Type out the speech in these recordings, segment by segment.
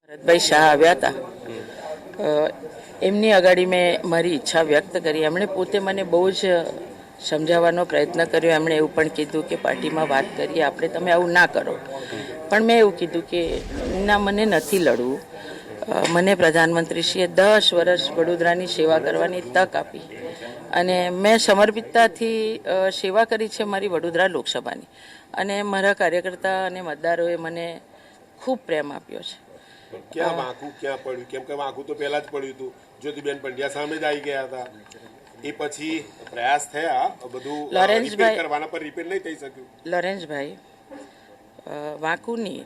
ભરતભાઈ શાહ આવ્યા હતા. એમની આગળ મેં મારી ઈચ્છા વ્યક્ત કરી. એમણે પોતે મને બહુ જ સમજાવવાનો પ્રયત્ન કર્યો. એમણે એવું પણ કીધું કે પાર્ટીમાં વાત કરીએ આપણે, તમે આવું ના કરો. પણ મેં એવું કીધું કે ના, મને નથી લડવું. મને પ્રધાનમંત્રીશ્રીએ 10 વર્ષ વડોદરાની સેવા કરવાની તક આપી અને મેં સમર્પિતતાથી સેવા કરી છે મારી વડોદરા લોકસભાની. અને મારા કાર્યકર્તા અને મતદારોએ મને ખૂબ પ્રેમ આપ્યો છે. ક્યાં વાંકું ક્યાં પડ્યું? કેમ કે વાંકું તો પહેલા જ પડ્યું હતું. જ્યોતિબેન પંડ્યા સામે જ આવી ગયા હતા. એ પછી પ્રયાસ થયા બધું રિપેર કરવાના, પર રિપેર નહીં થઈ શક્યું. લોરેન્સભાઈ, વાંકુની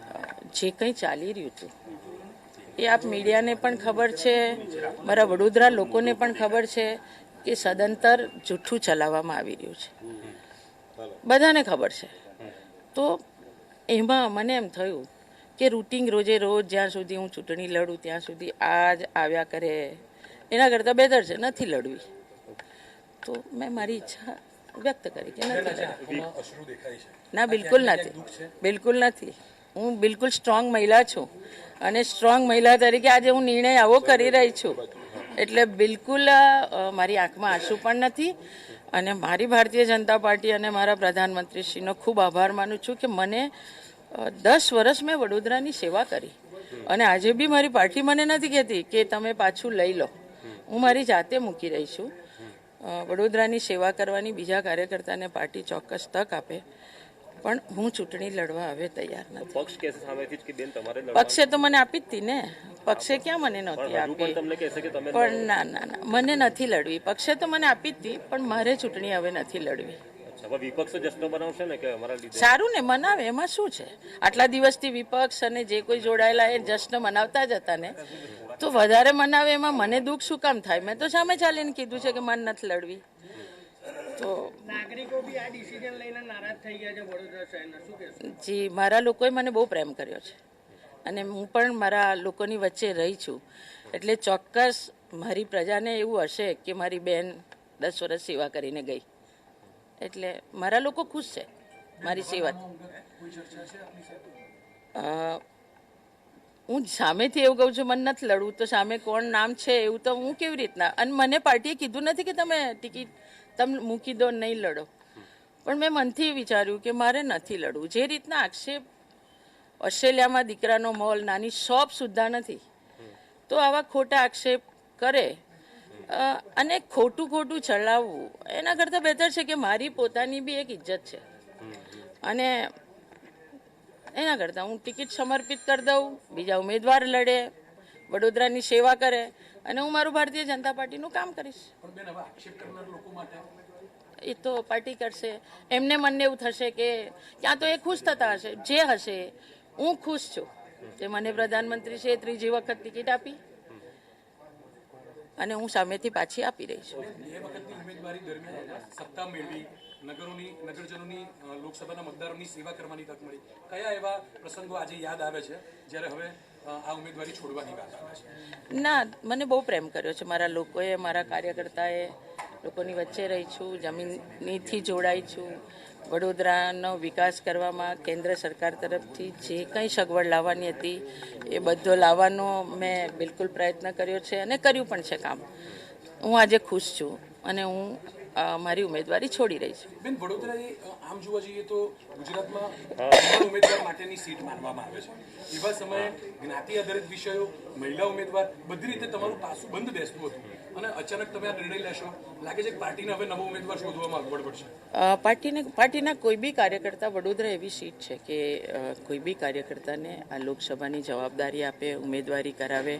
જે કંઈ ચાલી રહ્યું હતું એ આપ મીડિયાને પણ ખબર છે, મારા વડોદરા લોકોને પણ ખબર છે કે સદંતર જૂઠું ચલાવવામાં આવી રહ્યું છે. બધાને ખબર છે. તો એમાં મને એમ થયું કે રૂટિન રોજે રોજ જ્યાં સુધી હું ચૂંટણી લડું ત્યાં સુધી આ જ આવ્યા કરે, એના કરતાં બેટર છે નથી લડવી. તો મેં મારી ઈચ્છા વ્યક્ત કરી કે નથી. ના, બિલકુલ નથી, બિલકુલ નથી. હું બિલકુલ સ્ટ્રોંગ મહિલા છું અને સ્ટ્રોંગ મહિલા તરીકે આજે હું નિર્ણય આવો કરી રહી છું. એટલે બિલકુલ મારી આંખમાં આંસુ પણ નથી. અને મારી ભારતીય જનતા પાર્ટી અને મારા પ્રધાનમંત્રીશ્રીનો ખૂબ આભાર માનું છું કે મને 10 વર્ષ મેં વડોદરાની સેવા કરી. અને આજે બી મારી પાર્ટી મને નથી કહેતી કે તમે પાછું લઈ લો. હું મારી જાતે મૂકી રહી છું. વડોદરાની સેવા કરવાની બીજા કાર્યકર્તાને પાર્ટી ચોક્કસ તક આપે, પણ હું ચૂંટણી લડવા હવે તૈયાર નથી. પક્ષે તો મને આપી જ હતી ને. પક્ષે ક્યાં મને નહોતી આપી? પણ ના ના ના, મને નથી લડવી. પક્ષે તો મને આપી જ હતી, પણ મારે ચૂંટણી હવે નથી લડવી. સારું ને, મનાવે, એમાં શું છે? આટલા દિવસથી વિપક્ષ અને જે કોઈ જોડાયેલા એ જશ્ન મનાવતા જ હતા ને, તો વધારે મનાવે એમાં મને દુઃખ શું કામ થાય? મેં તો સામે ચાલીને કીધું છે કે મને નથી લડવી. તો નાગરિકો બી આ ડિસિઝન લઈને નારાજ થઈ ગયા છે વડોદરા શહેરના, શું કહેશો? જી, મારા લોકોએ મને બહુ પ્રેમ કર્યો છે અને હું પણ મારા લોકોની વચ્ચે રહી છું. એટલે ચોક્કસ મારી પ્રજાને એવું હશે કે મારી બેન 10 વર્ષ સેવા કરીને ગઈ, એટલે મારા લોકો ખુશ છે મારી સેવા. હું સામેથી એવું કહું છું મને નથી લડવું, તો સામે કોણ નામ છે એવું તો હું કેવી રીતના? અને મને પાર્ટીએ કીધું નથી કે તમે ટિકિટ તમે મૂકી દો, નહીં લડો. પણ મેં મનથી વિચાર્યું કે મારે નથી લડવું. જે રીતના આક્ષેપ ઓસ્ટ્રેલિયામાં દીકરાનો મોલ, નાની શોપ સુદ્ધા નથી, તો આવા ખોટા આક્ષેપ કરે અને ખોટું ખોટું ચલાવવું, એના કરતાં બહેતર છે કે મારી પોતાની બી એક ઇજ્જત છે. અને એના કરતાં હું ટિકિટ સમર્પિત કરી દઉં, બીજા ઉમેદવાર લડે, વડોદરાની સેવા કરે અને હું મારું ભારતીય જનતા પાર્ટીનું કામ કરીશ. એ તો પાર્ટી કરશે. એમને મને એવું થશે કે ક્યાં તો એ ખુશ થતા હશે. જે હશે, હું ખુશ છું કે મને પ્રધાનમંત્રી છે 3જી વખત ટિકિટ આપી અને હું સામેથી પાછી આપી રહી છું. નગરજનોની લોકસભાના મતદારોની સેવા કરવાની તક મળી. કયા એવા પ્રસંગો આજે યાદ આવે છે જ્યારે હવે આ ઉમેદવારી છોડવાની વાત આવે છે? ના, મને બહુ પ્રેમ કર્યો છે મારા લોકોએ, મારા કાર્યકર્તાએ. લોકોની વચ્ચે રહી છું, જમીનથી જોડાઈ છું. વડોદરાનો વિકાસ કરવામાં કેન્દ્ર સરકાર તરફથી જે કંઈ સગવડ લાવવાની હતી એ બધો લાવવાનો મેં બિલકુલ પ્રયત્ન કર્યો છે અને કર્યું પણ છે કામ. હું આજે ખુશ છું અને હું મારી ઉમેદવારી છોડી રહી છું. બેન, વડોદરા આમ જોવા જઈએ તો ગુજરાતમાં ઉમેદવાર માટેની સીટ માનવામાં આવે છે. એવા સમયે જ્ઞાતિ આધારિત વિષયો, મહિલા ઉમેદવાર, બધી રીતે તમારું પાસું બંધ બેસતું હતું અને અચાનક તમે આ નિર્ણય લેશો, લાગે છે કે પાર્ટીને હવે નવો ઉમેદવાર શોધવામાં અગવડ પડશે? પાર્ટીના કોઈ બી કાર્યકર્તા, વડોદરા એવી સીટ છે કે કોઈ બી કાર્યકર્તાને આ લોકસભાની જવાબદારી આપે, ઉમેદવારી કરાવે,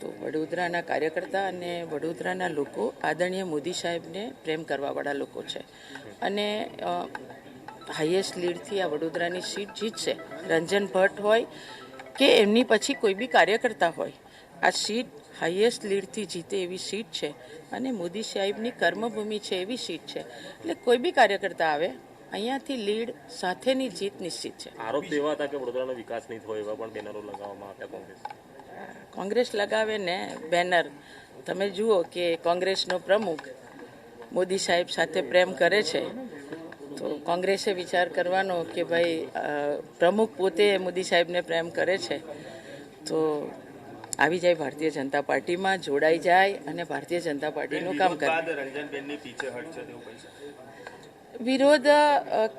તો વડોદરાના કાર્યકર્તા અને વડોદરાના લોકો આદરણીય મોદી સાહેબને પ્રેમ કરવાવાળા લોકો છે અને હાઈએસ્ટ લીડથી આ વડોદરાની સીટ જીતશે. રંજન ભટ્ટ હોય કે એમની પછી કોઈ બી કાર્યકર્તા હોય, આ સીટ હાઈએસ્ટ લીડથી જીતે એવી સીટ છે અને મોદી સાહેબની કર્મભૂમિ છે એવી સીટ છે. એટલે કોઈ બી કાર્યકર્તા આવે, અહીંયાથી લીડ સાથેની જીત નિશ્ચિત છે. આરોપ એવા હતા કે વડોદરાનો વિકાસ નહીં થયો, એવા પણ બેનરો લગાવવામાં આવ્યા. કોંગ્રેસ લગાવે ને બેનર. તમે જુઓ કે કોંગ્રેસનો પ્રમુખ મોદી સાહેબ સાથે પ્રેમ કરે છે, તો કોંગ્રેસે વિચાર કરવાનો કે ભાઈ પ્રમુખ પોતે મોદી સાહેબને પ્રેમ કરે છે તો આવી જાય ભારતીય જનતા પાર્ટીમાં, જોડાઈ જાય અને ભારતીય જનતા પાર્ટીનું કામ કરે. વિરોધ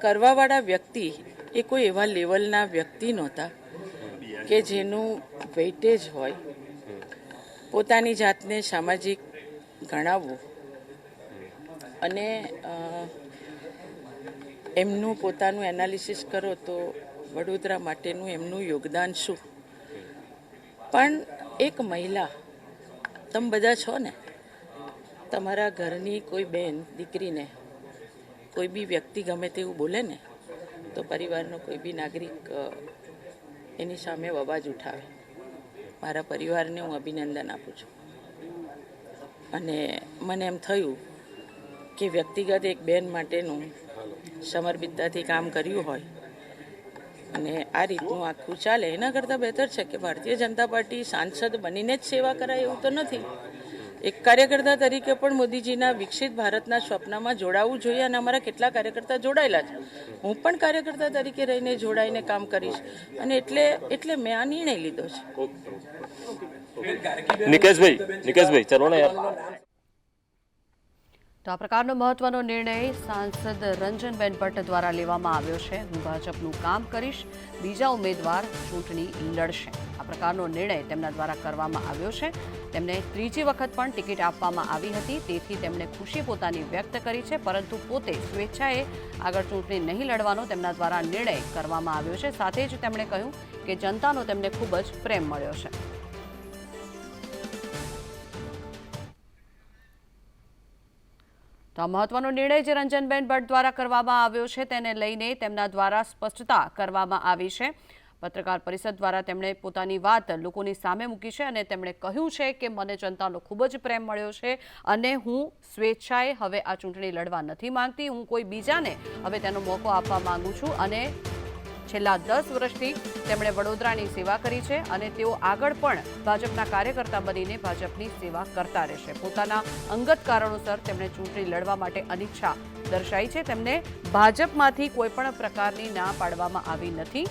કરવાવાળા વ્યક્તિ એ કોઈ એવા લેવલના વ્યક્તિ નહોતા કે જેનું વેઇટેજ હોય. પોતાની જાતને સામાજિક ગણાવવું અને એમનું પોતાનું એનાલિસિસ કરો તો વડોદરા માટેનું એમનું યોગદાન શું. પણ એક મહિલા, તમે બધા છો ને, તમારા ઘરની કોઈ બેન દીકરીને કોઈ બી વ્યક્તિ ગમે તેવું બોલે ને તો પરિવારનો કોઈ બી નાગરિક એની સામે અવાજ ઉઠાવે. મારા પરિવારને હું અભિનંદન આપું છું. અને મને એમ થયું કે વ્યક્તિગત એક બેન માટેનું સમર્પિતતાથી કામ કર્યું હોય અને આ રીતનું આખું ચાલે, એના કરતાં બહેતર છે કે ભારતીય જનતા પાર્ટી સાંસદ બનીને જ સેવા કરાય એવું તો નથી. એક કાર્યકર્તા તરીકે પણ મોદીજીના વિકસિત ભારતના સ્વપ્નમાં જોડાવવું જોઈએ અને અમારા કેટલા કાર્યકર્તા જોડાયેલા છે. હું પણ કાર્યકર્તા તરીકે રહીને જોડાઈને કામ કરીશ અને એટલે મેં આ નિર્ણય લીધો છે. નિકેશભાઈ ચલો ને યાર. તો આ પ્રકારનો મહત્વનો નિર્ણય સાંસદ રંજનબેન ભટ્ટ દ્વારા લેવામાં આવ્યો છે. હું ભાજપનું કામ કરીશ, બીજા ઉમેદવાર ચૂંટણી લડશે. આ પ્રકારનો નિર્ણય તેમના દ્વારા કરવામાં આવ્યો છે. તેમને ત્રીજી વખત પણ ટિકિટ આપવામાં આવી હતી, તેથી તેમણે ખુશી પોતાની વ્યક્ત કરી છે, પરંતુ પોતે સ્વેચ્છાએ આગળ ચૂંટણી નહીં લડવાનો તેમના દ્વારા નિર્ણય કરવામાં આવ્યો છે. સાથે જ તેમણે કહ્યું કે જનતાનો તેમને ખૂબ જ પ્રેમ મળ્યો છે. તો આ મહત્વનો નિર્ણય જે રંજનબેન ભટ્ટ દ્વારા કરવામાં આવ્યો છે તેને લઈને તેમના દ્વારા સ્પષ્ટતા કરવામાં આવી છે. પત્રકાર પરિષદ દ્વારા તેમણે પોતાની વાત લોકોની સામે મૂકી છે અને તેમણે કહ્યું છે કે મને જનતાનો ખૂબ જ પ્રેમ મળ્યો છે અને હું સ્વેચ્છાએ હવે આ ચૂંટણી લડવા નથી માંગતી. હું કોઈ બીજાને હવે તેનો મોકો આપવા માંગુ છું. અને છેલ્લા 10 વર્ષથી તેમણે વડોદરાની સેવા કરી છે અને તેઓ આગળ પણ ભાજપના કાર્યકર્તા બનીને ભાજપની સેવા કરતા રહેશે. પોતાના અંગત કારણોસર તેમણે ચૂંટણી લડવા માટે અનિચ્છા દર્શાવી છે. તેમને ભાજપમાંથી કોઈ પણ પ્રકારની ના પાડવામાં આવી નથી.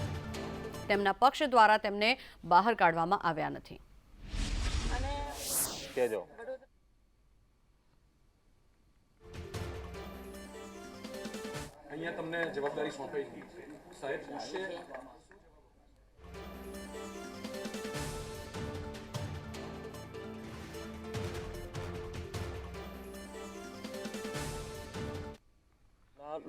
તેમના પક્ષ દ્વારા તેમને બહાર કાઢવામાં આવ્યા નથી. અહીંયા તમને જવાબદારી સોંપાઈ સાહેબ પૂછશે.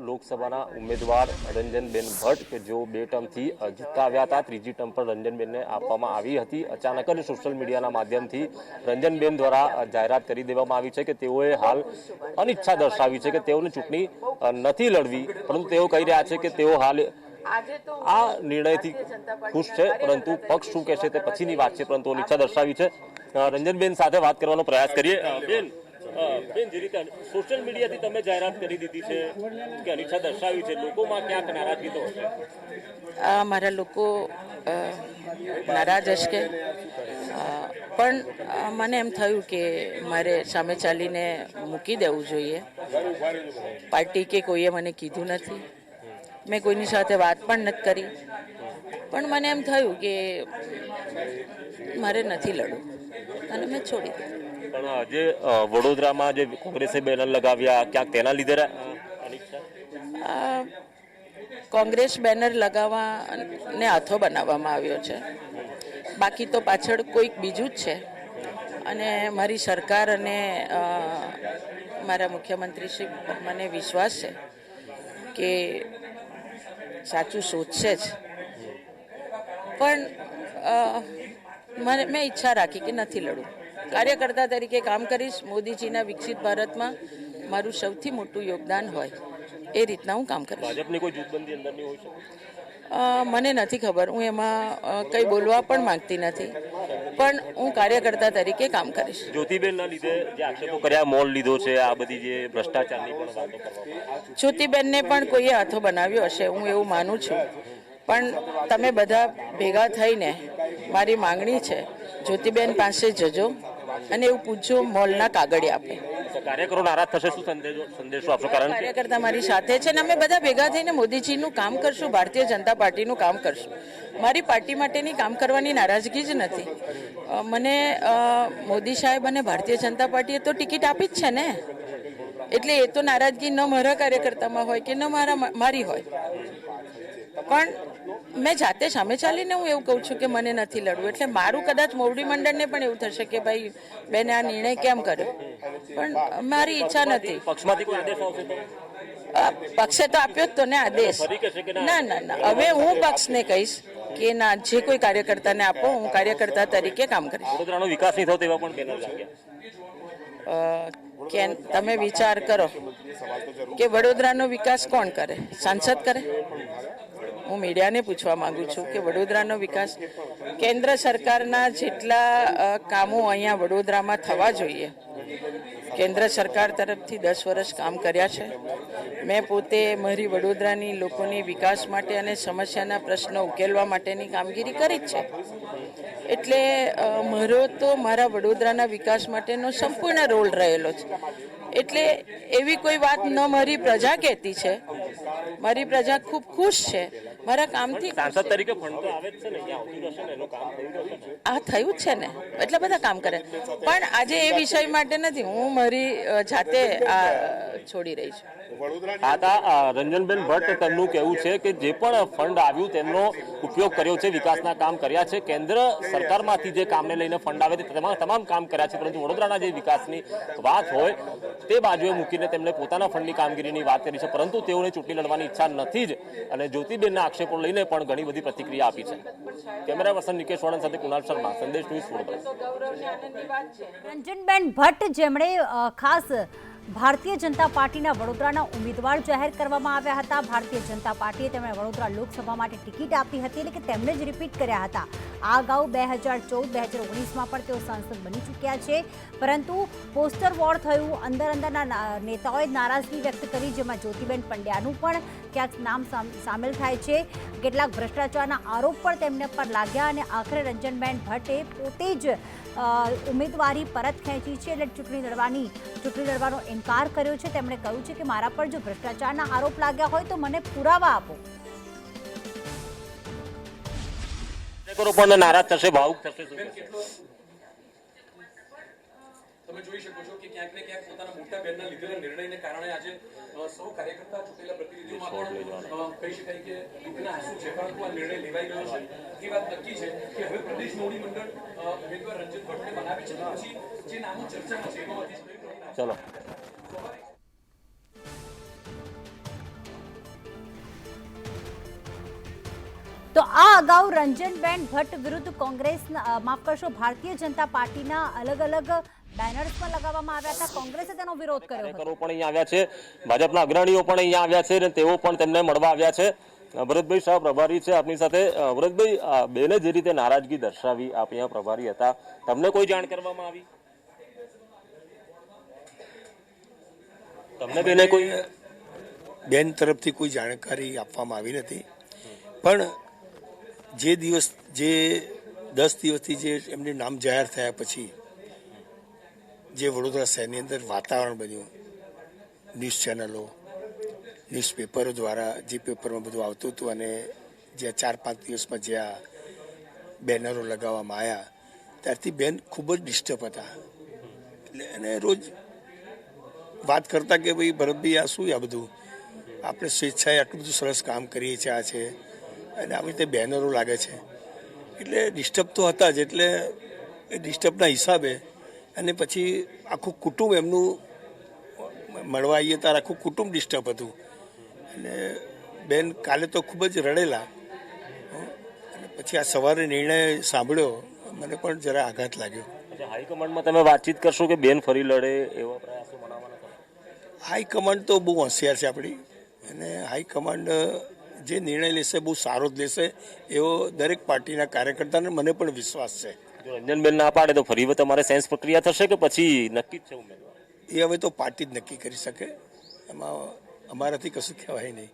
લોકસભાના ઉમેદવાર રંજનબેન ભટ્ટ કે જેઓ 2 ટર્મથી જીતતા આવ્યા હતા, ત્રીજી ટર્મ પર રંજનબેનને આપવામાં આવી હતી. અચાનક જ સોશિયલ મીડિયાના માધ્યમથી રંજનબેન દ્વારા જાહેરાત કરી દેવામાં આવી છે કે તેઓએ હાલ અનિચ્છા દર્શાવી છે કે તેઓને ચૂંટણી નથી લડવી, પરંતુ તેઓ કહી રહ્યા છે કે તેઓ હાલ આ નિર્ણયથી ખુશ છે, પરંતુ પક્ષ શું કહેશે તે પછીની વાત છે, પરંતુ અનિચ્છા દર્શાવી છે. રંજનબેન સાથે વાત કરવાનો પ્રયાસ કરીએ. બેન, જે રીતે સોશિયલ મીડિયાથી તમે જાહેરાત કરી દીધી છે કે અનિચ્છા દર્શાવી છે, લોકોમાં ક્યાંક નારાજગી તો હશે? મારા લોકો નારાજ હશે, પણ મને એમ થયું કે મારે સામે ચાલીને મૂકી દેવું જોઈએ. પાર્ટી કે કોઈએ મને કીધું નથી, મેં કોઈની સાથે વાત પણ નથી કરી, પણ મને એમ થયું કે મારે નથી લડવું અને મેં છોડી દીધું. પણ જે વડોદરામાં જે કોંગ્રેસે બેનર લગાવ્યા, ક્યાંક તેના લીધે કોંગ્રેસ બેનર લગાવવાને હાથો બનાવવામાં આવ્યો છે, બાકી તો પાછળ કોઈક બીજું જ છે. અને મારી સરકાર અને મારા મુખ્યમંત્રીશ્રી મને વિશ્વાસ છે કે સાચું શોધશે જ. પણ મેં ઈચ્છા રાખી કે નથી લડવું, કાર્યકર્તા તરીકે કામ કરીશ. મોદીજીના વિકસિત ભારતમાં મારું સૌથી મોટું યોગદાન હોય એ રીતના હું કામ કરીશ. ભાજપની કોઈ જૂથબંધી અંદરની હોય છે? મને નથી ખબર, હું એમાં કંઈ બોલવા પણ માંગતી નથી, પણ હું કાર્યકર્તા તરીકે કામ કરીશ. જ્યોતિબેનના લીધે જે આક્ષેપો કર્યા, મોલ લીધો છે, આ બધી જે ભ્રષ્ટાચારની પણ વાતો કરવામાં, જ્યોતિબેનને પણ કોઈએ હાથો બનાવ્યો હશે, હું એવું માનું છું. પણ તમે બધા ભેગા થઈને મારી માંગણી છે, જ્યોતિબેન પાસે જજો અને એવું પૂછજો મોલના કાગળિયા આપે. કાર્યકરો નારાજ થશે, શું સંદેશો આપશો? કારણ કે કાર્યકર્તા મારી સાથે છે ને અમે બધા ભેગા થઈને મોદીજીનું કામ કરશું, ભારતીય જનતા પાર્ટીનું કામ કરશું. મારી પાર્ટી માટેની કામ કરવાની નારાજગી જ નથી. મને મોદી સાહેબ અને ભારતીય જનતા પાર્ટીએ તો ટિકિટ આપી જ છે ને, એટલે એ તો નારાજગી ન મારા કાર્યકર્તામાં હોય કે ન મારી હોય. પણ મેં જાતે સામે ચાલીને હું એવું કહું છું કે મને નથી લડવું, એટલે મારું કદાચ મોવડી મંડળને પણ એવું થશે કે ભાઈ બેને આ નિર્ણય કેમ કર્યો, પણ મારી ઈચ્છા નથી. પક્ષમાંથી કોઈ આદેશ આવશે તો? પક્ષે તો આપ્યો જ તો ને આદેશ. ના ના ના, હવે હું પક્ષને કહીશ કે ના, જે કોઈ કાર્યકર્તાને આપો, હું કાર્યકર્તા તરીકે કામ કરીશ. વડોદરાનો વિકાસ નહીં થતો તેવા પણ બેનર લાગ્યા. કે તમે વિચાર કરો કે વડોદરાનો વિકાસ કોણ કરે? સાંસદ કરે? હું મીડિયાને પૂછવા માંગુ છું કે વડોદરાનો વિકાસ કેન્દ્ર સરકારના જેટલા કામો અહીંયા વડોદરામાં થવા જોઈએ, કેન્દ્ર સરકાર તરફથી 10 વર્ષ કામ કર્યા છે. મેં પોતે મારી વડોદરાની લોકોની વિકાસ માટે અને સમસ્યાના પ્રશ્નો ઉકેલવા માટેની કામગીરી કરી જ છે. એટલે મારો તો મારા વડોદરાના વિકાસ માટેનો સંપૂર્ણ રોલ રહેલો છે. એટલે એવી કોઈ વાત ન મારી પ્રજા કહેતી છે, મારી પ્રજા ખૂબ ખુશ છે મારા કામથી. સાંસદ તરીકે ફંડ તો આવે જ છે ને, અહીંયા આવતું રહેશે ને, એનું કામ થયું રહેશે ને. આ થયું જ છે ને, એટલે બધા કામ કરે. પણ આજે એ વિષય માટે નથી, હું મારી જાતે આ છોડી રહી છું. રંજનબેન ભટ્ટ તેમનું કહેવું છે કે જે પણ ફંડ આવ્યું તેમનો ઉપયોગ કર્યો છે, વિકાસના કામ કર્યા છે. કેન્દ્ર સરકારમાંથી જે કામને લઈને ફંડ આવે તે તમામ કામ કર્યા છે, પરંતુ વડોદરાના જે વિકાસની વાત હોય તે બાજુએ મૂકીને તેમણે પોતાના ફંડની કામગીરીની વાત કરી છે. પરંતુ તેઓને ચૂંટણી લડવાની ઈચ્છા નથી જ, અને જ્યોતિબેનના આક્ષેપો લઈને પણ ઘણી બધી પ્રતિક્રિયા આપી છે. કેમેરા પર્સન નિકેશ વાળન સાથે કુણાલ શર્મા, સંદેશ ન્યૂઝ, વડોદરા. રંજનબેન ભટ્ટ જેમણે ખાસ ભારતીય જનતા પાર્ટીના વડોદરાના ઉમેદવાર જાહેર કરવામાં આવ્યા હતા. ભારતીય જનતા પાર્ટીએ તેમણે વડોદરા લોકસભા માટે ટિકિટ આપી હતી, એટલે કે તેમણે જ રિપીટ કર્યા હતા. આ અગાઉ 2014-2019માં પણ તેઓ સાંસદ બની ચૂક્યા છે. પરંતુ પોસ્ટર વોર થયું, અંદરના નેતાઓએ નારાજગી વ્યક્ત કરી, જેમાં જ્યોતિબેન પંડ્યાનું પણ ક્યાંક નામ સામેલ થાય છે. કેટલાક ભ્રષ્ટાચારના આરોપ પણ તેમને પર લાગ્યા, અને આખરે રંજનબેન ભટ્ટે પોતે જ ઉમેદવારી પરત ખેંચી છે, એટલે ચૂંટણી લડવાનો ઇનકાર કર્યો છે. તેમણે કહ્યું છે કે મારા પર જો ભ્રષ્ટાચારના આરોપ લાગ્યા હોય તો મને પુરાવા આપો. પણ નારાજ થશે, ભાવુક થશે. તમે જોઈ શકો છો કે ક્યાંક ને ક્યાંક પોતાના મોટા બહેનના લીધેલા નિર્ણયને કારણે આજે સૌ કાર્યકર્તા ચૂંટેલા પ્રતિનિધિઓમાં પણ કહી શકાય કે દુઃખના આંસુ છે. પરંતુ આ નિર્ણય લેવાઈ ગયો છે, એ વાત નક્કી છે કે હવે પ્રદેશ મોવડી મંડળ ઉમેદવાર રંજન ભટ્ટને બનાવી છે. પછી જે નામો ચર્ચામાં છે એમાંથી ચલો. તો આ અગાઉ રંજનબેન ભટ્ટ વિરુદ્ધ કોંગ્રેસના ભારતીય જનતા પાર્ટીના અલગ અલગ બેનર્સ પણ લગાવવામાં આવ્યા હતા. કોંગ્રેસે તેનો વિરોધ કર્યો હતો. પણ અહીંયા આવ્યા છે, ભાજપના અગ્રણીઓ પણ અહીંયા આવ્યા છે, અને તેઓ પણ તેમને મળવા આવ્યા છે. ભરતભાઈ શાહ પ્રભારી છે આપની સાથે. ભરતભાઈ, બેને જે રીતે નારાજગી દર્શાવી, આપ અહીંયા પ્રભારી હતા, તમને કોઈ જાણ કરવામાં આવી? તમને બેને કોઈ બેન તરફથી કોઈ જાણકારી આપવામાં આવી નથી. પણ જે 10 દિવસથી જે એમનું નામ જાહેર થયા પછી જે વડોદરા શહેરની અંદર વાતાવરણ બન્યું, ન્યૂઝ ચેનલો, ન્યૂઝપેપરો દ્વારા જે પેપરમાં બધું આવતું હતું, અને જે 4-5 દિવસમાં જે આ બેનરો લગાવવામાં આવ્યા, ત્યારથી બેન ખૂબ જ ડિસ્ટર્બ હતા. એટલે એને રોજ વાત કરતા કે ભાઈ ભરતભાઈ, આ શું આ બધું, આપણે સ્વેચ્છાએ આટલું બધું સરસ કામ કરીએ છીએ, આ છે, અને આવી રીતે બેનરો લાગે છે. એટલે ડિસ્ટર્બ તો હતા જ. એટલે એ ડિસ્ટર્બના હિસાબે અને પછી આખું કુટુંબ એમનું મળવા આવીએ ત્યારે આખું કુટુંબ ડિસ્ટર્બ હતું. અને બેન કાલે તો ખૂબ જ રડેલા. અને પછી આ સવારે નિર્ણય સાંભળ્યો, મને પણ જરા આઘાત લાગ્યો. હાઈકમાન્ડમાં તમે વાતચીત કરશો કે બેન ફરી લડે એવા પ્રયાસો બનાવવાના? હાઈકમાન્ડ તો બહુ હોશિયાર છે આપણી, અને હાઈકમાન્ડ જે નિર્ણય લેશે બહુ સારો જ લેશે એવો દરેક પાર્ટીના કાર્યકર્તાને મને પણ વિશ્વાસ છે. જો રંજનબેન ના પાડે તો ફરી તમારે સેન્સ પ્રક્રિયા થશે કે પછી નક્કી જ છે ઉમેદવાર? એ હવે તો પાર્ટી જ નક્કી કરી શકે, એમાં અમારાથી કશું કહેવાય નહીં.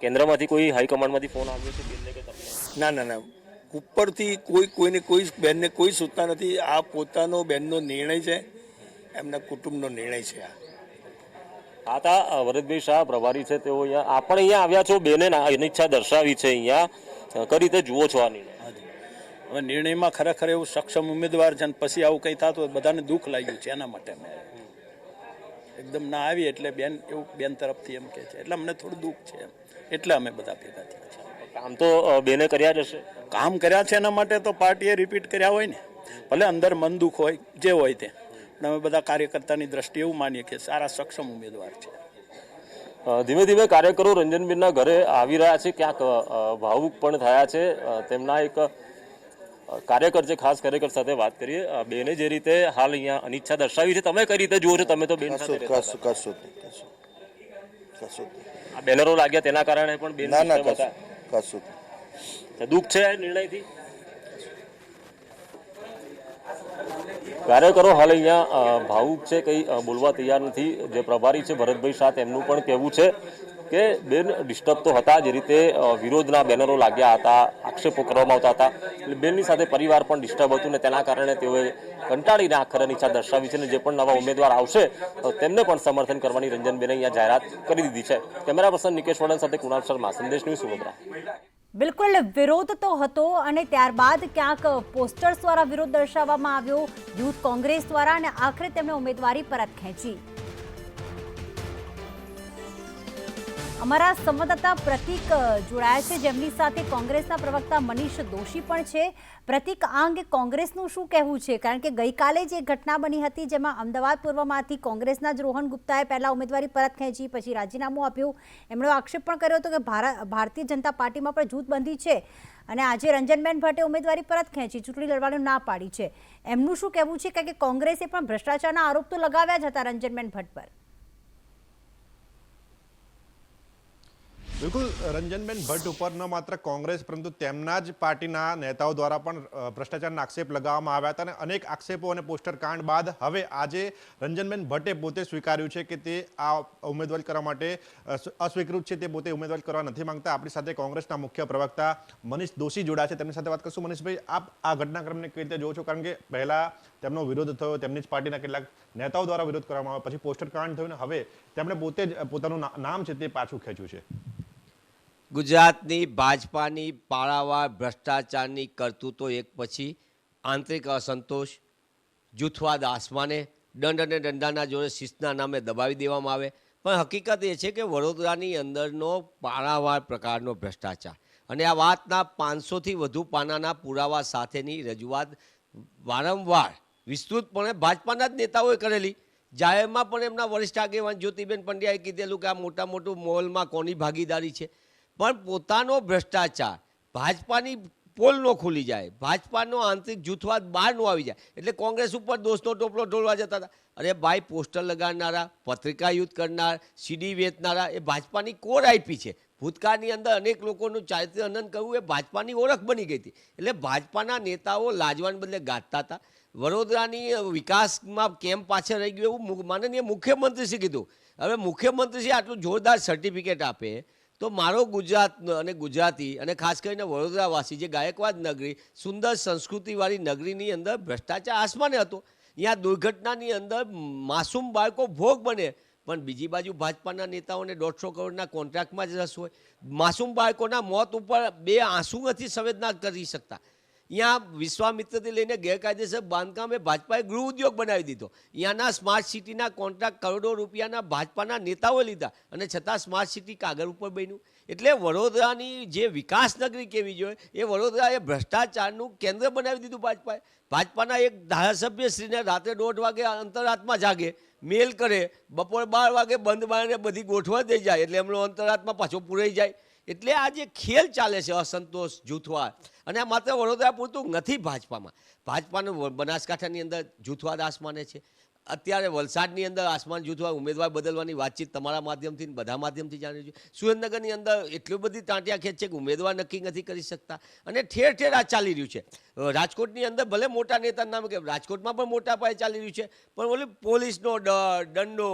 કેન્દ્રમાંથી કોઈ હાઈકમાન્ડમાંથી ફોન આવ્યો છે બેનને કે તમને? ના, ઉપરથી કોઈ બેનને કોઈ સૂચના નથી. આ પોતાનો બેનનો નિર્ણય છે, એમના કુટુંબનો નિર્ણય છે. આ આ તા વરદભાઈ શાહ પ્રભારી છે, તેઓ અહીંયા આપણે અહીંયા આવ્યા છો, બેને અનિચ્છા દર્શાવી છે અહીંયા, કઈ રીતે જુઓ છો આ નિર્ણય? હવે નિર્ણયમાં ખરેખર એવું સક્ષમ ઉમેદવાર છે, પછી આવું કંઈ થતું હોય બધાને દુઃખ લાગ્યું છે, એના માટે મેં એકદમ ના આવી એટલે બેન એવું બેન તરફથી એમ કે છે એટલે અમને થોડું દુઃખ છે એટલે અમે બધા ભેગા થયા છે. કામ તો બેને કર્યા જ હશે. કામ કર્યા છે એના માટે તો પાર્ટીએ રિપીટ કર્યા હોય ને, ભલે અંદર મન દુઃખ હોય જે હોય તે, પણ અમે બધા કાર્યકર્તાની દ્રષ્ટિએ એવું માનીએ કે સારા સક્ષમ ઉમેદવાર છે. ધીમે ધીમે કાર્યકરો રંજનબેનના ઘરે આવી રહ્યા છે, ક્યાંક ભાવુક પણ થયા છે. તેમના એક કાર્યકર છે, ખાસ કાર્યકર સાથે વાત કરીએ. બેને જે રીતે હાલ અહીંયા અનિચ્છા દર્શાવી છે, તમે કઈ રીતે જુઓ છો? તમે તો બેન સાથે આ બેનરો લાગ્યા તેના કારણે પણ બેન દુઃખ છે નિર્ણયથી. કાર્યકરો હાલ અહીંયા ભાવુક છે, કંઈ બોલવા તૈયાર નથી. જે પ્રભારી છે ભરતભાઈ શાહ, તેમનું પણ કહેવું છે કે બેન ડિસ્ટર્બ તો હતા, જે રીતે વિરોધના બેનરો લાગ્યા હતા, આક્ષેપો કરવામાં આવતા હતા, એટલે બેનની સાથે પરિવાર પણ ડિસ્ટર્બ હતું ને તેના કારણે તેઓએ કંટાળીને આખર અનિચ્છા દર્શાવી છે. અને જે પણ નવા ઉમેદવાર આવશે તેમને પણ સમર્થન કરવાની રંજનબેને અહીંયા જાહેરાત કરી દીધી છે. કેમેરા પર્સન નિકેશ વડન સાથે કુણાલ શર્મા, સંદેશ ન્યૂઝ, વડોદરા. બિલકુલ વિરોધ તો હતો અને ત્યારબાદ ક્યાંક પોસ્ટર્સ દ્વારા વિરોધ દર્શાવવામાં આવ્યો યુથ કોંગ્રેસ દ્વારા, અને આખરે તેમણે ઉમેદવારી પરત ખેંચી. અમારા સંવાદદાતા પ્રતિક જોડાયા છે, જેમની સાથે કોંગ્રેસના પ્રવક્તા મનીષ દોશી પણ છે. પ્રતિક, આ અંગે કોંગ્રેસનું શું કહેવું છે? કારણ કે ગઈકાલે જે ઘટના બની હતી જેમાં અમદાવાદ પૂર્વમાંથી કોંગ્રેસના જ રોહન ગુપ્તાએ પહેલા ઉમેદવારી પરત ખેંચી, પછી રાજીનામું આપ્યું. એમણે આક્ષેપ પણ કર્યો હતો કે ભારતીય જનતા પાર્ટીમાં પણ જૂથબંધી છે, અને આજે રંજનબેન ભટ્ટે ઉમેદવારી પરત ખેંચી, ચૂંટણી લડવાનું ના પાડી છે. એમનું શું કહેવું છે? કારણ કે કોંગ્રેસે પણ ભ્રષ્ટાચારના આરોપ તો લગાવ્યા જ હતા રંજનબેન ભટ્ટ પર. બિલકુલ, રંજનબેન ભટ્ટ ઉપર ન માત્ર કોંગ્રેસ પરંતુ તેમના જ પાર્ટીના નેતાઓ દ્વારા પણ ભ્રષ્ટાચારના આક્ષેપ લગાવવામાં આવ્યા હતા, અને અનેક આક્ષેપો અને પોસ્ટર કાંડ બાદ હવે આજે રંજનબેન ભટ્ટે પોતે સ્વીકાર્યું છે કે તે આ ઉમેદવારી કરવા માટે અસ્વીકૃત છે, તે પોતે ઉમેદવારી કરવા નથી માંગતા. આપણી સાથે કોંગ્રેસના મુખ્ય પ્રવક્તા મનીષ દોશી જોડાયા છે, તેમની સાથે વાત કરશું. મનીષભાઈ, આપ આ ઘટનાક્રમને કેવી રીતે જોવો છો? કારણ કે પહેલા તેમનો વિરોધ થયો, તેમની જ પાર્ટીના કેટલાક નેતાઓ દ્વારા વિરોધ કરવામાં આવ્યો, પછી પોસ્ટર કાંડ થયું, ને હવે તેમણે પોતે જ પોતાનું નામ છે તે પાછું ખેંચ્યું છે. ગુજરાતની ભાજપાની પારાવાર ભ્રષ્ટાચારની કરતૂતો એક પછી આંતરિક અસંતોષ, જૂથવાદ આસમાને, દંડ અને દંડાના જોડે શિસ્તના નામે દબાવી દેવામાં આવે. પણ હકીકત એ છે કે વડોદરાની અંદરનો પારાવાર પ્રકારનો ભ્રષ્ટાચાર, અને આ વાતના 500થી વધુ પાનાના પુરાવા સાથેની રજૂઆત વારંવાર વિસ્તૃતપણે ભાજપાના જ નેતાઓએ કરેલી. જાહેરમાં પણ એમના વરિષ્ઠ આગેવાન જ્યોતિબેન પંડ્યાએ કીધેલું કે આ મોટા મોટું મોલમાં કોની ભાગીદારી છે. પણ પોતાનો ભ્રષ્ટાચાર ભાજપાની પોલ ન ખુલી જાય, ભાજપાનો આંતરિક જૂથવાદ બહાર ન આવી જાય, એટલે કોંગ્રેસ ઉપર દોષનો ટોપલો ઢોળવા જતા હતા. અરે ભાઈ, પોસ્ટર લગાડનારા, પત્રિકા યુદ્ધ કરનાર, સીડી વેચનારા એ ભાજપાની કોર આઈપી છે. ભૂતકાળની અંદર અનેક લોકોનું ચારિત્ર્ય હનન કરવું એ ભાજપાની ઓળખ બની ગઈ હતી. એટલે ભાજપાના નેતાઓ લાજવાને બદલે ગાજતા હતા. વડોદરાની વિકાસમાં કેમ પાછળ રહી ગયું એવું માનનીય મુખ્યમંત્રીશ્રી કીધું. હવે મુખ્યમંત્રીશ્રી આટલું જોરદાર સર્ટિફિકેટ આપે તો મારો ગુજરાત અને ગુજરાતી અને ખાસ કરીને વડોદરાવાસી, જે ગાયકવાડ નગરી, સુંદર સંસ્કૃતિવાળી નગરીની અંદર ભ્રષ્ટાચાર આસમાને હતો. અહીંયા દુર્ઘટનાની અંદર માસૂમ બાળકો ભોગ બને, પણ બીજી બાજુ ભાજપાના નેતાઓને 150 કરોડના કોન્ટ્રાક્ટમાં જ રસ હોય. માસૂમ બાળકોના મોત ઉપર બે આંસુ નથી સંવેદના કરી શકતા. અહીંયા વિશ્વામિત્રથી લઈને ગેરકાયદેસર બાંધકામ એ ભાજપાએ ગૃહ ઉદ્યોગ બનાવી દીધો. અહીંયાના સ્માર્ટ સિટીના કોન્ટ્રાક્ટ કરોડો રૂપિયાના ભાજપાના નેતાઓએ લીધા, અને છતાં સ્માર્ટ સિટી કાગળ ઉપર બન્યું. એટલે વડોદરાની જે વિકાસ નગરી કેવી જોઈએ એ વડોદરાએ ભ્રષ્ટાચારનું કેન્દ્ર બનાવી દીધું ભાજપાએ. ભાજપાના એક ધારાસભ્ય શ્રીને રાત્રે 1:30 વાગે અંતરાત્મા જાગે, મેલ કરે, બપોર 12 વાગે બંધ બારણે બધી ગોઠવા દઈ જાય, એટલે એમનો અંતરાત્મા પાછો પૂરાઈ જાય. એટલે આ જે ખેલ ચાલે છે અસંતોષ, જૂથવાદ, અને આ માત્ર વડોદરા પૂરતું નથી. ભાજપાનું બનાસકાંઠાની અંદર જૂથવાદ આસમાને છે. અત્યારે વલસાડની અંદર આસમાન જૂથવાદ, ઉમેદવાર બદલવાની વાતચીત તમારા માધ્યમથી બધા માધ્યમથી જાણી છે. સુરેન્દ્રનગરની અંદર એટલી બધી તાંટિયા ખેંચ છે કે ઉમેદવાર નક્કી નથી કરી શકતા, અને ઠેર ઠેર આ ચાલી રહ્યું છે. રાજકોટની અંદર ભલે મોટા નેતાનું નામ કે રાજકોટમાં પણ મોટા પાયે ચાલી રહ્યું છે, પણ ઓલી પોલીસનો ડર, દંડો,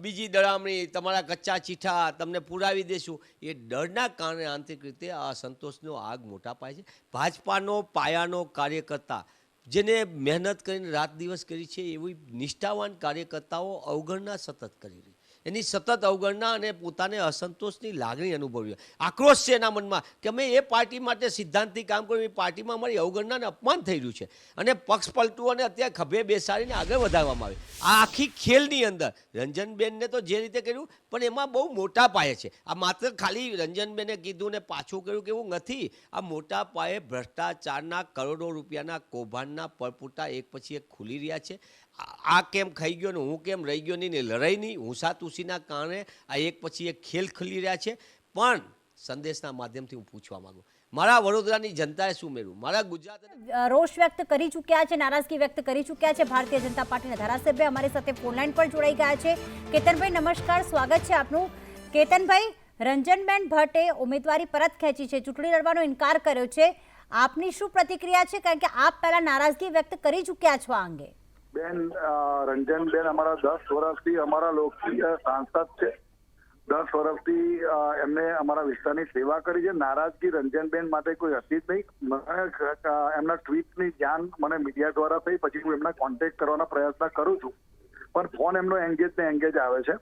બીજી દળામણી, તમારા કચ્ચા ચીઠા તમને પુરાવી દેશું, એ ડરના કારણે આંતરિક રીતે આ અસંતોષનો આગ મોટા પાયે છે. ભાજપાનો પાયાનો કાર્યકર્તા, જેને મહેનત કરીને રાત દિવસ કરી છે, એવી નિષ્ઠાવાન કાર્યકર્તાઓ અવગણના સતત કરી રહી. એની સતત અવગણના અને પોતાને અસંતોષની લાગણી અનુભવી, આક્રોશ છે એના મનમાં કે અમે એ પાર્ટી માટે સિદ્ધાંતથી કામ કર્યું, એ પાર્ટીમાં અમારી અવગણના અને અપમાન થઈ રહ્યું છે અને પક્ષ પલટું અને અત્યારે ખભે બેસાડીને આગળ વધારવામાં આવે. આ આખી ખેલની અંદર રંજનબેનને તો જે રીતે કર્યું પણ એમાં બહુ મોટા પાયે છે. આ માત્ર ખાલી રંજનબેને કીધું ને પાછું કર્યું કે એવું નથી. આ મોટા પાયે ભ્રષ્ટાચારના કરોડો રૂપિયાના કૌભાંડના પરપુટા એક પછી એક ખુલી રહ્યા છે. આ કેમ ખાઈ ગયો ને હું કેમ રહી ગયો નહીં ને લડાઈ નહીં હુંસાતુસીના કારણે આ એક પછી એક ખેલ ખુલી રહ્યા છે. પણ સંદેશના માધ્યમથી હું પૂછવા માંગુ, મારા વડોદરાની જનતાએ શું મેળવ્યું? મારા ગુજરાત રોષ વ્યક્ત કરી ચૂક્યા છે, નારાજગી વ્યક્ત કરી ચૂક્યા છે ભારતીય જનતા પાર્ટીના ધારાસભ્ય. અમારી સાથે ફોનલાઈન પર જોડાઈ ગયા છે. કેતનભાઈ નમસ્કાર, સ્વાગત છે આપનું. કેતનભાઈ, રંજનબેન ભટ્ટે ઉમેદવારી પરત ખેંચી છે, ચૂંટણી લડવાનો ઇનકાર કર્યો છે. આપની શું પ્રતિક્રિયા છે? કારણ કે આપ પહેલા નારાજગી વ્યક્ત કરી ચૂક્યા છો આ અંગે. બેન, રંજનબેન અમારા 10 વર્ષથી અમારા લોકપ્રિય સાંસદ છે. 10 વર્ષથી એમને અમારા વિસ્તારની સેવા કરી છે. નારાજગી રંજનબેન માટે કોઈ હતી જ નહીં. એમના ટ્વીટની જાણ મને મીડિયા દ્વારા થઈ, પછી હું એમના કોન્ટેક્ટ કરવાના પ્રયત્ન કરું છું, પણ ફોન એમનો એંગેજ આવે છે.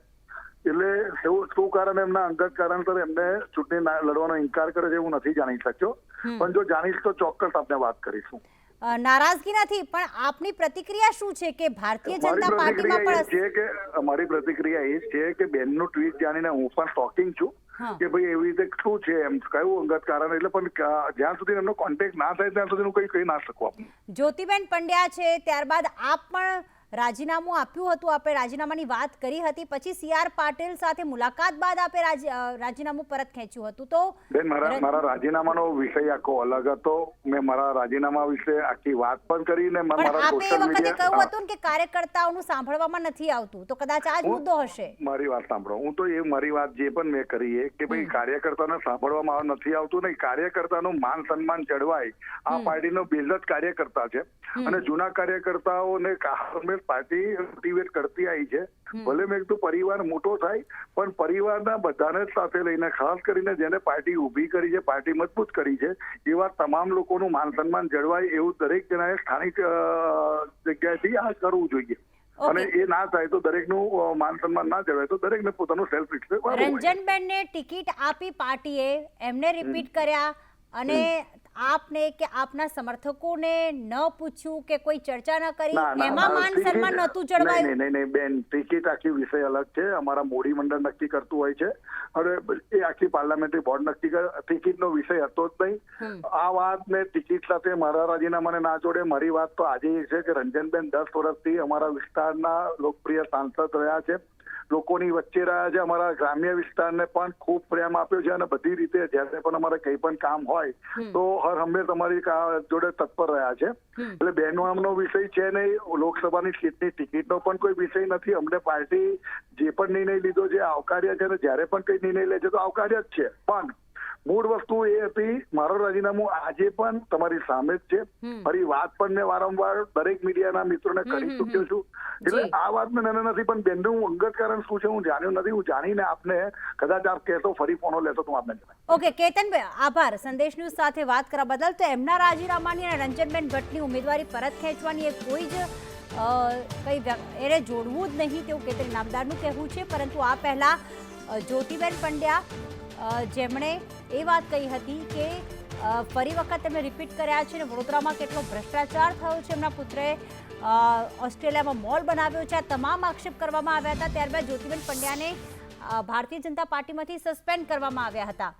એટલે શું કારણ, એમના અંગત કારણસર એમને ચૂંટણી લડવાનો ઇનકાર કર્યો છે હું નથી જાણી શક્યો, પણ જો જાણીશ તો ચોક્કસ આપને વાત કરીશું. નારાજગી નથી, પણ આપની પ્રતિક્રિયા શું છે કે ભારતીય જનતા પાર્ટીમાં પણ છે કે અમારી પ્રતિક્રિયા એ છે કે બેનનું ટ્વીટ જાણીને હું પણ શોકિંગ છું કે ભાઈ એવી રીતે શું છે, એમ કયું અંગત કારણ. એટલે પણ જ્યાં સુધી એમનો કોન્ટેક્ટ ના થાય ત્યાં સુધી હું કઈ કહી ના શકું. જ્યોતિબેન પંડ્યા છે, ત્યારબાદ આપ પણ રાજીનામું આપ્યું હતું, આપણે રાજીનામાની વાત કરી હતી, પછી CR પાટીલ સાથે મુલાકાત બાદ આપે રાજીનામું પરત ખેંચ્યું હતું. તો બેન, મારા રાજીનામાનો વિષય આખો અલગ હતો. મેં મારા રાજીનામા વિશે આખી વાત પણ કરી ને આપે એ વખતે કહ્યું હતું કે કાર્યકર્તાઓનું સાંભળવામાં નથી આવતું, તો કદાચ આ જ મુદ્દો હશે. મારી વાત સાંભળો, હું તો એ મારી વાત જે પણ મેં કરી કે ભાઈ કાર્યકર્તાને સાંભળવામાં નથી આવતું નહીં. કાર્યકર્તાનું માન સન્માન જળવાય, આ પાર્ટીનો બેઝ જ કાર્યકર્તા છે અને જૂના કાર્યકર્તાઓને પાર્ટી મોટિવેટ કરતી આવી છે. ભલે મેં કીધું પરિવાર મોટો થાય, પણ પરિવારના બધાને સાથે લઈને, ખાસ કરીને જેને પાર્ટી ઊભી કરી છે, પાર્ટી મજબૂત કરી છે, એવા તમામ લોકોનું માન સન્માન જળવાય એવું દરેક જણાએ સ્થાનિક જગ્યાએથી આ કરવું જોઈએ. અને એ ના થાય તો દરેકનું માન સન્માન ના જળવાય તો દરેકને પોતાનું સેલ્ફ રિસ્પેક્ટ. રંજનબેનને ટિકિટ આપી પાર્ટીએ, એમને રિપીટ કર્યા અને આપને કે આપના સમર્થકોને ન પૂછ્યું કે કોઈ ચર્ચા ન કરી, એમાં માન સન્માન નહોતું જળવાયું? નહીં બેન, ટિકિટ આખી વિષય અલગ છે. અમારા મોડી મંડળ નક્કી કરતું હોય છે અને એ આખી પાર્લામેન્ટરી બોર્ડ નક્કી કરે. ટિકિટનો વિષય હતો જ નહીં. આ વાત ને ટિકિટ સાથે મારા રાજીનામાને ના જોડે. મારી વાત તો આજે એ છે કે રંજનબેન 10 વર્ષથી અમારા વિસ્તારના લોકપ્રિય સાંસદ રહ્યા છે, લોકોની વચ્ચે રહ્યા છે, અમારા ગ્રામ્ય વિસ્તારને પણ ખૂબ પ્રેમ આપ્યો છે અને બધી રીતે જ્યારે પણ અમારે કંઈ પણ કામ હોય તો હર હંમેશ અમારી જોડે તત્પર રહ્યા છે. એટલે બહેનોનો વિષય છે નહીં, લોકસભાની સીટની ટિકિટનો પણ કોઈ વિષય નથી. અમને પાર્ટી જે પણ નિર્ણય લીધો છે આવકાર્ય છે અને જ્યારે પણ કંઈ નિર્ણય લે છે તો આવકાર્ય જ છે. પણ મૂળ વસ્તુ એ હતી, મારો રાજીનામું આજે પણ તમારી સામે જ છે. ફરી વાત પણ મેં વારંવાર દરેક મીડિયાના મિત્રોને કરી ચૂક્યો છું. એટલે આ વાત મેં નથી, પણ બેનનું અંગત કારણ શું છે હું જાણ્યું નથી. હું જાણીને આપને કદાચ આપ કહેશો, ફરી ફોનો લેશો તો આપને જણાવીશ. ઓકે કેતનભાઈ, આભાર સંદેશ ન્યૂઝ સાથે વાત કરવા બદલ. તો એમના રાજીનામાની અને રંજનબેન ભટ્ટની ઉમેદવારી પરત ખેંચવાની એ કોઈ જ કંઈ એને જોડવું જ નહીં તેવું કેતન નામદારનું કહેવું છે. પરંતુ આ પહેલા જ્યોતિબેન પંડ્યા જેમણે એ વાત કહી હતી કે ફરી વખત તેમણે રિપીટ કર્યા છે અને વડોદરામાં કેટલો ભ્રષ્ટાચાર થયો છે, એમના પુત્રે ઓસ્ટ્રેલિયામાં મોલ બનાવ્યો છે, આ તમામ આક્ષેપ કરવામાં આવ્યા હતા. ત્યારબાદ જ્યોતિબેન પંડ્યાને ભારતીય જનતા પાર્ટીમાંથી સસ્પેન્ડ કરવામાં આવ્યા હતા.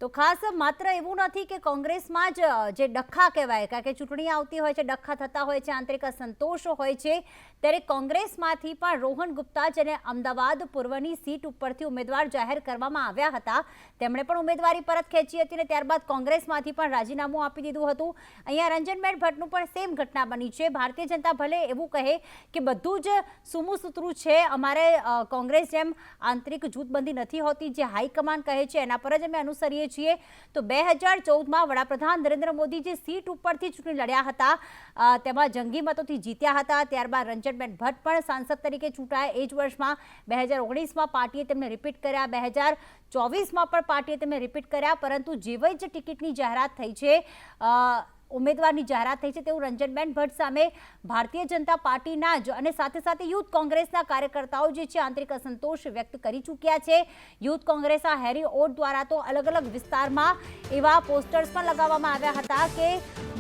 તો ખાસ માત્ર એવું નથી કે કોંગ્રેસમાં જ જે ડખ્ખા કહેવાય, કારણ કે ચૂંટણી આવતી હોય છે, ડખ્ખા થતા હોય છે, આંતરિક અસંતોષ હોય છે, ત્યારે કોંગ્રેસમાંથી પણ રોહન ગુપ્તા, જેને અમદાવાદ પૂર્વની સીટ ઉપરથી ઉમેદવાર જાહેર કરવામાં આવ્યા હતા, તેમણે પણ ઉમેદવારી પરત ખેંચી હતી અને ત્યારબાદ કોંગ્રેસમાંથી પણ રાજીનામું આપી દીધું હતું. અહીંયા રંજનબેન ભટ્ટનું પણ સેમ ઘટના બની છે. ભારતીય જનતા ભલે એવું કહે કે બધું જ સુમું સૂતરું છે, અમારે કોંગ્રેસ જેમ આંતરિક જૂથબંધી નથી હોતી, જે હાઈકમાન્ડ કહે છે એના પર જ અમે અનુસરીએ છીએ. તો 2014માં વડાપ્રધાન નરેન્દ્ર મોદી જે સીટ ઉપરથી ચૂંટણી લડ્યા હતા તેમાં જંગી મતોથી જીત્યા હતા. ત્યારબાદ રંજનબેન ભટ્ટ પણ સાંસદ તરીકે ચૂંટાયા એ જ વર્ષમાં. 2019માં પાર્ટીએ તેમને રિપીટ કર્યા, 2024માં પણ પાર્ટીએ તેમને રિપીટ કર્યા. પરંતુ જેવી જ ટિકિટની જાહેરાત થઈ છે ઉમેદવારની જાહેરાત થઈ છે તેવું રંજનબેન ભટ્ટ સામે ભારતીય જનતા પાર્ટીના જ અને સાથે સાથે યુથ કોંગ્રેસના કાર્યકર્તાઓ જે છે આંતરિક અસંતોષ વ્યક્ત કરી ચૂક્યા છે. યુથ કોંગ્રેસના હેરી ઓટ દ્વારા તો અલગ અલગ વિસ્તારમાં એવા પોસ્ટર્સ પણ લગાવવામાં આવ્યા હતા કે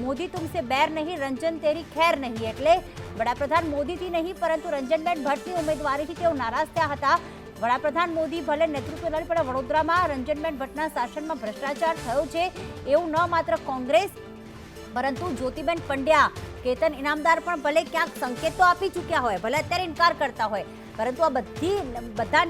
મોદી તુમસે બેર નહીં, રંજન તેરી ખેર નહીં, એટલે વડાપ્રધાન મોદીથી નહીં પરંતુ રંજનબેન ભટ્ટની ઉમેદવારીથી તેઓ નારાજ થયા હતા. વડાપ્રધાન મોદી ભલે નેતૃત્વ લડી પણ વડોદરામાં રંજનબેન ભટ્ટના શાસનમાં ભ્રષ્ટાચાર થયો છે એવું ન માત્ર કોંગ્રેસ પરંતુ જ્યોતિબેન પંડ્યા, કેતન ઇનામદાર પણ ભલે ક્યાંક સંકેત તો આપી ચૂક્યા હોય, ભલે અત્યારે ઇનકાર કરતા હોય, પરંતુ આ બધા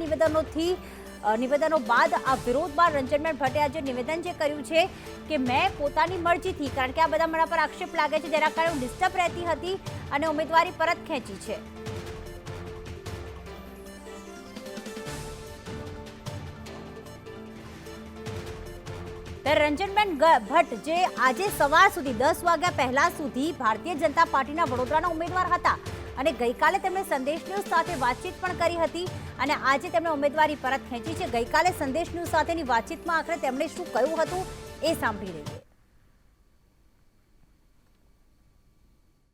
નિવેદનો બાદ આ વિરોધ બાદ રંજનબેન ભટ્ટે આજે નિવેદન જે કર્યું છે કે મેં પોતાની મરજીથી, કારણ કે આ બધા મારા પર આક્ષેપ લાગે છે જેના કારણે હું ડિસ્ટર્બ રહેતી હતી અને ઉમેદવારી પરત ખેંચી છે. રંજનબેન ભટ્ટ જે આજે સવાર સુધી 10 વાગ્યા પહેલા સુધી ભારતીય જનતા પાર્ટીના વડોદરાના ઉમેદવાર હતા અને ગઈકાલે તેમણે સંદેશ ન્યૂઝ સાથે વાતચીત પણ કરી હતી અને આજે તેમણે ઉમેદવારી પરત ખેંચી છે. ગઈકાલે સંદેશ ન્યૂઝ સાથેની વાતચીતમાં આખરે તેમણે શું કહ્યું હતું એ સાંભળી લઈએ.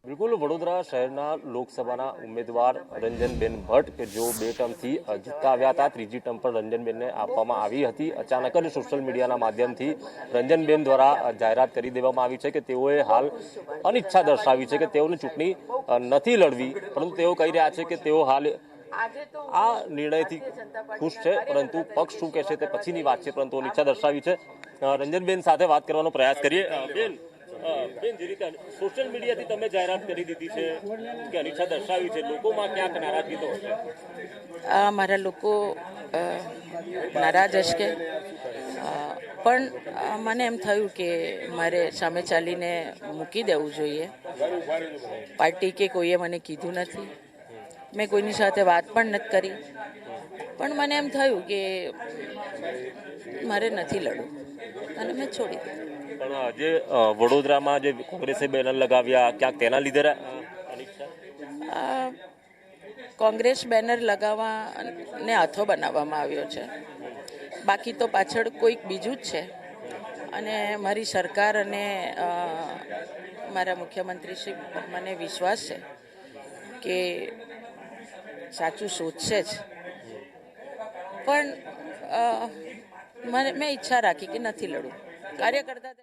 બિલકુલ, વડોદરા શહેરના લોકસભાના ઉમેદવાર રંજનબેન ભટ્ટ કે જો 2 ટર્મથી જીતતા આવ્યા હતા, ત્રીજી ટર્મ પર રંજનબેનને આપવામાં આવી હતી. અચાનક જ સોશિયલ મીડિયાના માધ્યમથી રંજનબેન દ્વારા જાહેરાત કરી દેવામાં આવી છે કે તેઓએ હાલ અનિચ્છા દર્શાવી છે કે તેઓને ચૂંટણી નથી લડવી, પરંતુ તેઓ કહી રહ્યા છે કે તેઓ હાલ આ નિર્ણયથી ખુશ છે, પરંતુ પક્ષ શું કહેશે તે પછીની વાત છે, પરંતુ અનિચ્છા દર્શાવી છે. રંજનબેન સાથે વાત કરવાનો પ્રયાસ કરીએ. બેન, જે રીતે સોશિયલ મીડિયાથી તમે જાહેરાત કરી દીધી છે કે અનિચ્છા દર્શાવી છે, લોકોમાં ક્યાંક નારાજગી તો હશે? મારા લોકો નારાજ હશે, પણ મને એમ થયું કે મારે સામે ચાલીને મૂકી દેવું જોઈએ. પાર્ટી કે કોઈએ મને કીધું નથી, મેં કોઈની સાથે વાત પણ નથી કરી, પણ મને એમ થયું કે મારે નથી લડવું અને મેં છોડી દીધું. પણ જે વડોદરામાં જે કોંગ્રેસે બેનર લગાવ્યા, ક્યાંક તેના લીધે કોંગ્રેસ બેનર લગાવવાને હાથો બનાવવામાં આવ્યો છે, બાકી તો પાછળ કોઈક બીજું જ છે. અને મારી સરકાર અને મારા મુખ્યમંત્રી શ્રી મને વિશ્વાસ છે કે સાચું શોધશે જ, પણ મેં ઈચ્છા રાખી કે નથી લડવું. કાર્યકર્તા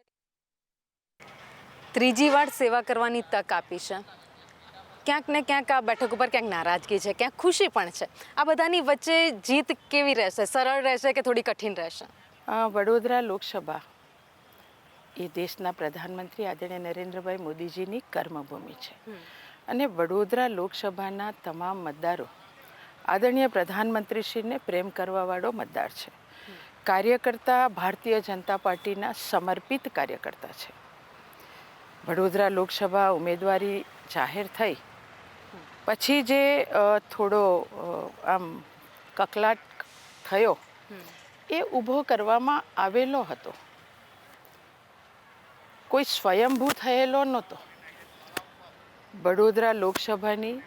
ત્રીજી વાર સેવા કરવાની તક આપી છે. ક્યાંક ને ક્યાંક આ બેઠક ઉપર ક્યાંક નારાજગી છે, ક્યાંક ખુશી પણ છે. આ બધાની વચ્ચે જીત કેવી રહેશે? સરળ રહેશે કે થોડી કઠિન રહેશે? વડોદરા લોકસભા એ દેશના પ્રધાનમંત્રી આદરણીય નરેન્દ્રભાઈ મોદીજીની કર્મભૂમિ છે અને વડોદરા લોકસભાના તમામ મતદારો આદરણીય પ્રધાનમંત્રીશ્રીને પ્રેમ કરવાવાળો મતદાર છે. કાર્યકર્તા ભારતીય જનતા પાર્ટીના સમર્પિત કાર્યકર્તા છે. વડોદરા લોકસભા ઉમેદવારી જાહેર થઈ પછી જે થોડો આમ કકળાટ થયો એ ઊભો કરવામાં આવેલો હતો, કોઈ સ્વયંભૂ થયેલો નહોતો. વડોદરા લોકસભાની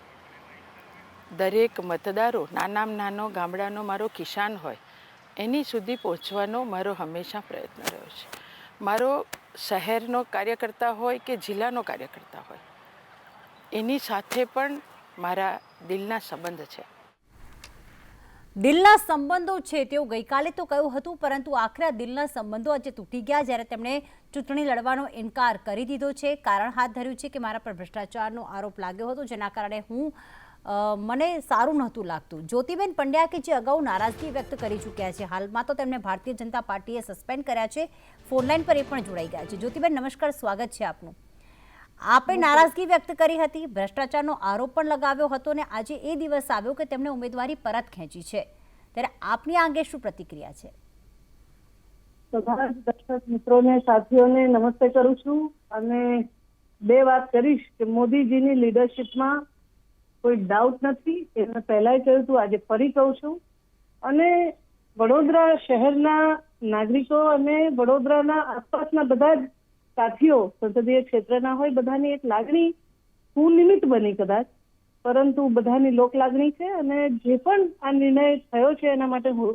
દરેક મતદારો, નાનામાં નાનો ગામડાનો મારો કિસાન હોય એની સુધી પહોંચવાનો મારો હંમેશા પ્રયત્ન રહ્યો છે. મારો શહેરનો કાર્યકર્તા હોય કે જિલ્લાનો કાર્યકર્તા હોય એની સાથે પણ મારા દિલના સંબંધ છે. દિલના સંબંધો છે તેવું ગઈકાલે તો કહ્યું હતું, પરંતુ આખરે દિલના સંબંધો આજે તૂટી ગયા જ્યારે તેમણે ચૂંટણી લડવાનો ઇનકાર કરી દીધો છે. કારણ હાથ ધર્યું છે કે મારા પર ભ્રષ્ટાચારનો આરોપ લાગ્યો હતો જેના કારણે મને સારું નહોતું લાગતું. જ્યોતિબેન પંડ્યા કે જે અગાઉ નારાજગી વ્યક્ત કરી ચૂક્યા છે, હાલમાં તો તેમને ભારતીય જનતા પાર્ટીએ સસ્પેન્ડ કર્યા છે. ફોનલાઈન પર એ પણ જોડાઈ ગયા છે. જ્યોતિબેન નમસ્કાર, સ્વાગત છે આપનું. આપે નારાજગી વ્યક્ત કરી હતી, ભ્રષ્ટાચારનો આરોપ પણ લગાવ્યો હતો અને આજે એ દિવસ આવ્યો કે તેમણે ઉમેદવારી પરત ખેંચી છે, ત્યારે આપની આ અંગે શું પ્રતિક્રિયા છે? તમારા દર્શક મિત્રોને, સાથીઓને નમસ્તે કરું છું અને બે વાત કરીશ કે મોદીજીની લીડરશિપમાં કોઈ ડાઉટ નથી. એ મેં પહેલાંય કહ્યું હતું, આજે ફરી કહું છું. અને વડોદરા શહેરના નાગરિકો અને વડોદરાના આસપાસના બધા જ સાથીઓ સંસદીય ક્ષેત્રના હોય, બધાની એક લાગણી હું નિમિત્ત બની કદાચ, પરંતુ બધાની લોક લાગણી છે અને જે પણ આ નિર્ણય થયો છે એના માટે હું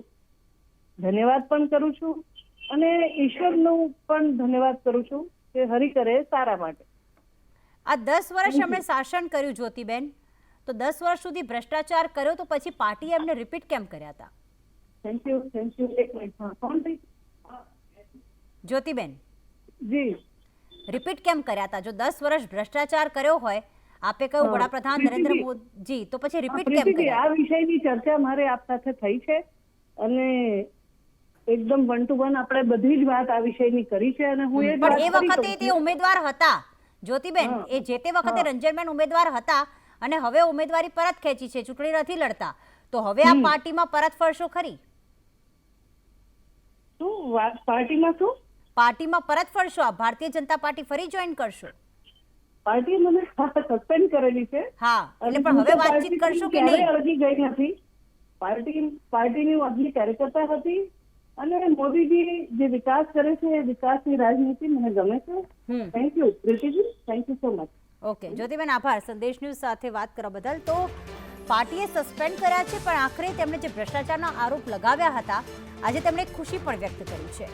ધન્યવાદ પણ કરું છું અને ઈશ્વરનું પણ ધન્યવાદ કરું છું કે હરી કરે એ સારા માટે. આ 10 વર્ષ એમણે શાસન કર્યું જ્યોતિબેન, તો 10 વર્ષ સુધી ભ્રષ્ટાચાર કર્યો, તો પછી પાર્ટીએ એમને રિપીટ કેમ કર્યા હતા? Thank you. એક મિનિટ. હા, કોણ થઈ? જ્યોતિબેન, જી, રિપીટ કેમ કર્યા હતા? જો 10 વર્ષ ભ્રષ્ટાચાર કર્યો હોય, આપે કહ્યું વડાપ્રધાન નરેન્દ્ર મોદી, તો પછી રિપીટ કેમ પ્રીતિજી, કર્યા? આ વિષયની ચર્ચા મારે આપ સાથે થઈ છે અને એકદમ 1 to 1 આપણે બધી જ વાત આ વિષયની કરી છે અને હું પણ એ વખતે તે ઉમેદવાર હતા જ્યોતિબેન, એ જે તે વખતે રંજનબેન ઉમેદવાર હતા અને હવે ઉમેદવારી પરત ખેંચી છે, ચૂંટણી નથી લડતા, તો હવે આ પાર્ટીમાં પરત ફરશો ખરી? શું વાત? પાર્ટીમાં શું? પાર્ટીમાં પરત ફરશો? આ ભારતીય જનતા પાર્ટી ફરી જોઈન કરશો? પાર્ટી મને સસ્પેન્ડ કરેલી છે. હા, એટલે પણ હવે વાતચીત કરશો કે નહીં? અરજી ગઈ નથી. પાર્ટીની હું અરજી કાર્યકર્તા હતી અને મોદીજી જે વિકાસ કરે છે એ વિકાસની રાજનીતિ મને ગમે છે. Thank you Pritiji, thank you so much. Okay Jyotiben, આભાર સંદેશ ન્યૂઝ સાથે વાત કરવા બદલ. તો પાર્ટીએ સસ્પેન્ડ કર્યા છે, પણ આખરે તેમણે જે ભ્રષ્ટાચારના આરોપ લગાવ્યા હતા, આજે તેમણે ખુશી પણ વ્યક્ત કરી છે.